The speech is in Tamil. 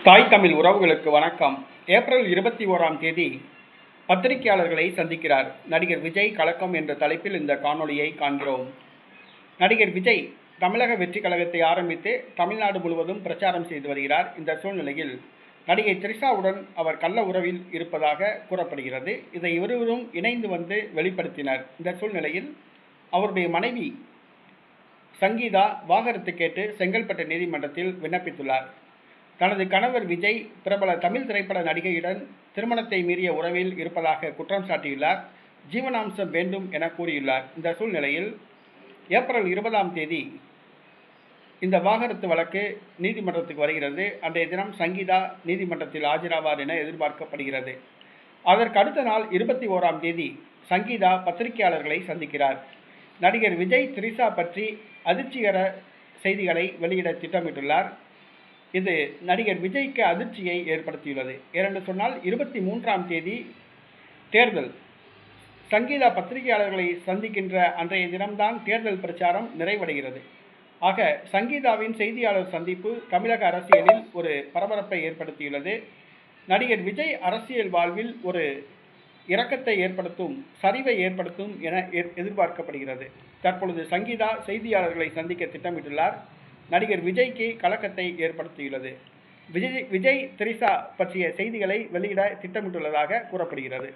தாய் தமிழ் உறவுகளுக்கு வணக்கம். ஏப்ரல் 21ஆம் தேதி பத்திரிகையாளர்களை சந்திக்கிறார் நடிகர் விஜய். கலக்கம் என்ற தலைப்பில் இந்த காணொளியை காண்கிறோம். நடிகர் விஜய் தமிழக வெற்றி கழகத்தை ஆரம்பித்து தமிழ்நாடு முழுவதும் பிரச்சாரம் செய்து வருகிறார். இந்த சூழ்நிலையில் நடிகை த்ரிஷாவுடன் அவர் கள்ள உறவில் இருப்பதாக கூறப்படுகிறது. இதை இருவரும் இணைந்து வந்து வெளிப்படுத்தினர். இந்த சூழ்நிலையில் அவருடைய மனைவி சங்கீதா வாகனத்தை கேட்டு செங்கல்பட்டு நீதிமன்றத்தில் விண்ணப்பித்துள்ளார். தனது கணவர் விஜய் பிரபல தமிழ் திரைப்பட நடிகையுடன் திருமணத்தை மீறிய உறவில் இருப்பதாக குற்றம் சாட்டியுள்ளார். ஜீவனாம்சம் வேண்டும் என கூறியுள்ளார். இந்த சூழ்நிலையில் ஏப்ரல் 20ஆம் தேதி இந்த வாகனத்து வழக்கு நீதிமன்றத்துக்கு வருகிறது. அன்றைய தினம் சங்கீதா நீதிமன்றத்தில் ஆஜராவார் என எதிர்பார்க்கப்படுகிறது. அதற்கு அடுத்த நாள் 21ஆம் தேதி சங்கீதா பத்திரிகையாளர்களை சந்திக்கிறார். நடிகர் விஜய் த்ரிஷா பற்றி அதிர்ச்சிகர செய்திகளை வெளியிட திட்டமிட்டுள்ளார். இது நடிகர் விஜய்க்கு அதிர்ச்சியை ஏற்படுத்தியுள்ளது. ஏனென்று சொன்னால் 23ஆம் தேதி தேர்தல். சங்கீதா பத்திரிகையாளர்களை சந்திக்கின்ற அன்றைய தினம்தான் தேர்தல் பிரச்சாரம் நிறைவடைகிறது. ஆக சங்கீதாவின் செய்தியாளர் சந்திப்பு தமிழக அரசியலில் ஒரு பரபரப்பை ஏற்படுத்தியுள்ளது. நடிகர் விஜய் அரசியல் வாழ்வில் ஒரு இரக்கத்தை ஏற்படுத்தும், சரிவை ஏற்படுத்தும் என எதிர்பார்க்கப்படுகிறது. தற்பொழுது சங்கீதா செய்தியாளர்களை சந்திக்க திட்டமிட்டுள்ளார். நடிகர் விஜய்க்கு கலக்கத்தை ஏற்படுத்தியுள்ளது. விஜய் த்ரிஷா பற்றிய செய்திகளை வெளியிட திட்டமிட்டுள்ளதாக கூறப்படுகிறது.